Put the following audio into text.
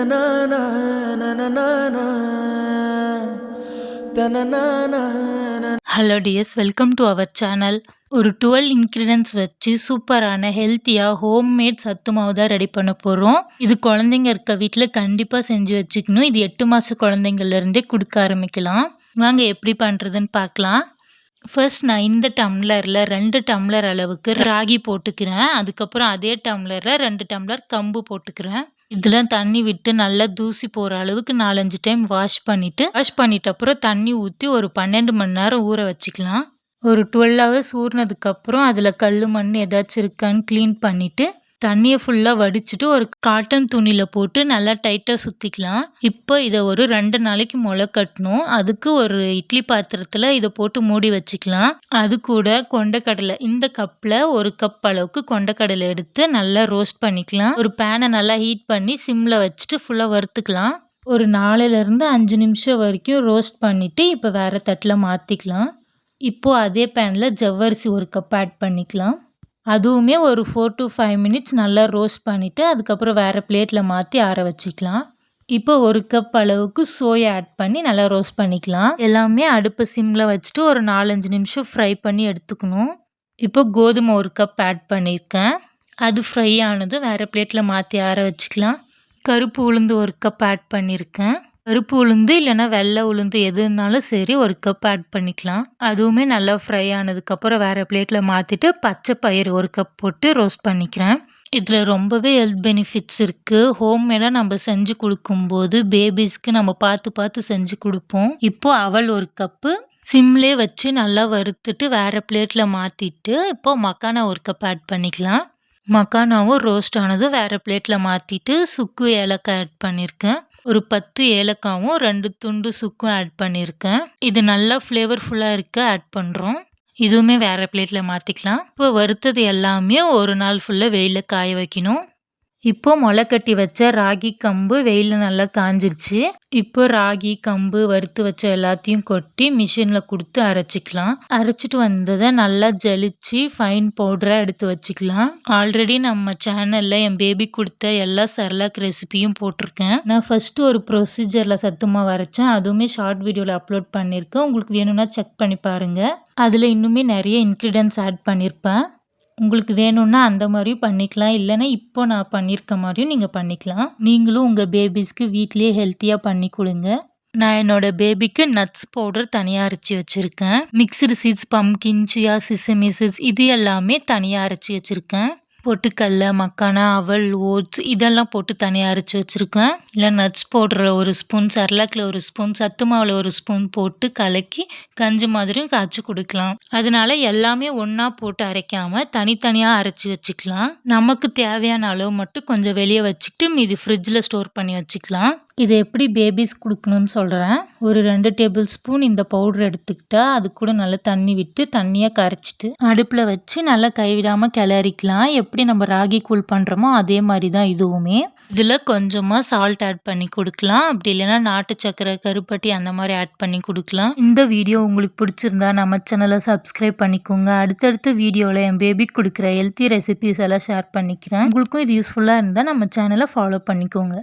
தனநானா நனநானா தனநானா. Hello dears, welcome to our channel. ஒரு 12 இன்க்ரீடியன்ஸ் வச்சு சூப்பரான ஹெல்த்தியாக ஹோம்மேட் சத்து மாவு தான் ரெடி பண்ண போகிறோம். இது குழந்தைங்க இருக்க வீட்டில் கண்டிப்பாக செஞ்சு வச்சுக்கணும். இது 8 மாத குழந்தைங்கள்லேருந்தே கொடுக்க ஆரம்பிக்கலாம். வாங்க எப்படி பண்ணுறதுன்னு பார்க்கலாம். ஃபர்ஸ்ட் நான் இந்த டம்ளரில் 2 டம்ளர் அளவுக்கு ராகி போட்டுக்கிறேன். அதுக்கப்புறம் அதே டம்ளரில் 2 டம்ளர் கம்பு போட்டுக்கிறேன். இதில் தண்ணி விட்டு நல்லா தூசி போகிற அளவுக்கு 4-5 டைம் வாஷ் பண்ணிட்டு அப்புறம் தண்ணி ஊற்றி ஒரு 12 மணி நேரம் ஊற வச்சுக்கலாம். ஒரு 12 ஹவர்ஸ் ஊறினதுக்கப்புறம் அதில் கல் மண் ஏதாச்சும் இருக்கான்னு க்ளீன் பண்ணிவிட்டு தண்ணியை ஃபுல்லாக வடிச்சிட்டு ஒரு காட்டன் துணியில் போட்டு நல்லா டைட்டாக சுற்றிக்கலாம். இப்போ இதை ஒரு 2 நாளைக்கு முளை கட்டணும். அதுக்கு ஒரு இட்லி பாத்திரத்தில் இதை போட்டு மூடி வச்சுக்கலாம். அது கூட கொண்டைக்கடலை, இந்த கப்பில் 1 கப் அளவுக்கு கொண்டைக்கடலை எடுத்து நல்லா ரோஸ்ட் பண்ணிக்கலாம். ஒரு பேனை நல்லா ஹீட் பண்ணி சிம்மில் வச்சுட்டு ஃபுல்லாக வறுத்துக்கலாம். ஒரு 4லேருந்து 5 நிமிஷம் வரைக்கும் ரோஸ்ட் பண்ணிவிட்டு இப்போ வேறு தட்டில் மாற்றிக்கலாம். இப்போது அதே பேனில் ஜவ்வரிசி 1 கப் ஆட் பண்ணிக்கலாம். அதுவுமே ஒரு 4 to 5 மினிட்ஸ் நல்லா ரோஸ்ட் பண்ணிவிட்டு அதுக்கப்புறம் வேறு பிளேட்டில் மாற்றி ஆற வச்சுக்கலாம். இப்போ 1 கப் அளவுக்கு சோயா ஆட் பண்ணி நல்லா ரோஸ்ட் பண்ணிக்கலாம். எல்லாமே அடுப்பு சிம்மில் வச்சுட்டு ஒரு 4-5 நிமிஷம் ஃப்ரை பண்ணி எடுத்துக்கணும். இப்போ கோதுமை 1 கப் ஆட் பண்ணியிருக்கேன். அது ஃப்ரை ஆனது வேறு பிளேட்டில் மாற்றி ஆற வச்சுக்கலாம். கருப்பு உளுந்து 1 கப் ஆட் பண்ணியிருக்கேன். கருப்பு உளுந்து இல்லைன்னா வெள்ளை உளுந்து எது இருந்தாலும் சரி 1 கப் ஆட் பண்ணிக்கலாம். அதுவுமே நல்லா ஃப்ரை ஆனதுக்கப்புறம் வேறு பிளேட்டில் மாற்றிட்டு பச்சை பயிறு 1 கப் போட்டு ரோஸ்ட் பண்ணிக்கிறேன். இதில் ரொம்பவே ஹெல்த் பெனிஃபிட்ஸ் இருக்குது. ஹோம்மேடாக நம்ம செஞ்சு கொடுக்கும்போது பேபிஸ்க்கு நம்ம பார்த்து செஞ்சு கொடுப்போம். இப்போது அவல் 1 கப்பு சிம்லே வச்சு நல்லா வறுத்துட்டு வேறு பிளேட்டில் மாற்றிட்டு இப்போது மக்கானா 1 கப் ஆட் பண்ணிக்கலாம். மக்கானாவும் ரோஸ்ட் ஆனதும் வேறு பிளேட்டில் மாற்றிட்டு சுக்கு ஏலக்காய் ஆட் பண்ணியிருக்கேன். ஒரு 10 ஏலக்காவும் 2 துண்டு சுக்கும் ஆட் பண்ணியிருக்கேன். இது நல்லா ஃப்ளேவர்ஃபுல்லாக இருக்க ஆட் பண்ணுறோம். இதுவுமே வேறு பிளேட்டில் மாற்றிக்கலாம். இப்போ வறுத்தது எல்லாமே ஒரு நாள் ஃபுல்லாக வெயிலில் காய வைக்கணும். இப்போ முளை கட்டி வச்ச ராகி கம்பு வெயிலில் நல்லா காஞ்சிருச்சு. இப்போ ராகி கம்பு வறுத்து வச்ச எல்லாத்தையும் கொட்டி மிஷினில் கொடுத்து அரைச்சிக்கலாம். அரைச்சிட்டு வந்ததை நல்லா ஜலிச்சு ஃபைன் பவுடராக எடுத்து வச்சுக்கலாம். ஆல்ரெடி நம்ம சேனலில் என் பேபி கொடுத்த எல்லா செர்லாக் ரெசிபியும் போட்டிருக்கேன். நான் ஃபஸ்ட்டு ஒரு ப்ரொசீஜரில் சத்துமாவு அரைச்சேன். அதுவுமே ஷார்ட் வீடியோவில் அப்லோட் பண்ணியிருக்கேன். உங்களுக்கு வேணும்னா செக் பண்ணி பாருங்கள். அதில் இன்னுமே நிறைய இன்க்ரீடியன்ட்ஸ் ஆட் பண்ணியிருப்பேன். உங்களுக்கு வேணும்னா அந்த மாதிரியும் பண்ணிக்கலாம். இல்லைன்னா இப்போ நான் பண்ணியிருக்க மாதிரியும் நீங்கள் பண்ணிக்கலாம். நீங்களும் உங்கள் பேபிஸ்க்கு வீட்லேயே ஹெல்த்தியாக பண்ணி கொடுங்க. நான் என்னோட பேபிக்கு நட்ஸ் பவுடர் தனியாக அரைச்சி வச்சுருக்கேன். மிக்ஸ்டு சீட்ஸ், பம்கின், சியா, சிசமி சீட்ஸ் இது எல்லாமே தனியாக அரைச்சி வச்சுருக்கேன். பொட்டுக்கல்ல, மக்கானா, அவல், ஓட்ஸ் இதெல்லாம் போட்டு தனியாக அரைச்சி வச்சுருக்கேன். இல்லை நட்ஸ் பவுடரில் 1 ஸ்பூன், செர்லாக்கில் 1 ஸ்பூன், சத்து மாவில் 1 ஸ்பூன் போட்டு கலக்கி கஞ்சி மாதிரியும் காய்ச்சி கொடுக்கலாம். அதனால எல்லாமே ஒன்றா போட்டு அரைக்காமல் தனித்தனியாக அரைச்சி வச்சுக்கலாம். நமக்கு தேவையான அளவு மட்டும் கொஞ்சம் வெளியே வச்சுக்கிட்டு மீதி ஃப்ரிட்ஜில் ஸ்டோர் பண்ணி வச்சுக்கலாம். இதை எப்படி பேபிஸ் கொடுக்கணும்னு சொல்கிறேன். ஒரு 2 டேபிள் ஸ்பூன் இந்த பவுடர் எடுத்துக்கிட்டா அது கூட நல்லா தண்ணி விட்டு தண்ணியாக கரைச்சிட்டு அடுப்பில் வச்சு நல்லா கைவிடாமல் கிளறிக்கலாம். எப்படி நம்ம ராகி கூழ் பண்ணுறோமோ அதே மாதிரி தான் இதுவுமே. இதில் கொஞ்சமாக சால்ட் ஆட் பண்ணி கொடுக்கலாம். அப்படி இல்லைன்னா நாட்டு சக்கரை, கருப்பட்டி அந்த மாதிரி ஆட் பண்ணி கொடுக்கலாம். இந்த வீடியோ உங்களுக்கு பிடிச்சிருந்தா நம்ம சேனலை சப்ஸ்கிரைப் பண்ணிக்கோங்க. அடுத்தடுத்த வீடியோவில் என் பேபிக்கு கொடுக்குற ஹெல்த்தி ரெசிபிஸ் எல்லாம் ஷேர் பண்ணிக்கிறேன். உங்களுக்கும் இது யூஸ்ஃபுல்லாக இருந்தால் நம்ம சேனலை ஃபாலோ பண்ணிக்கோங்க.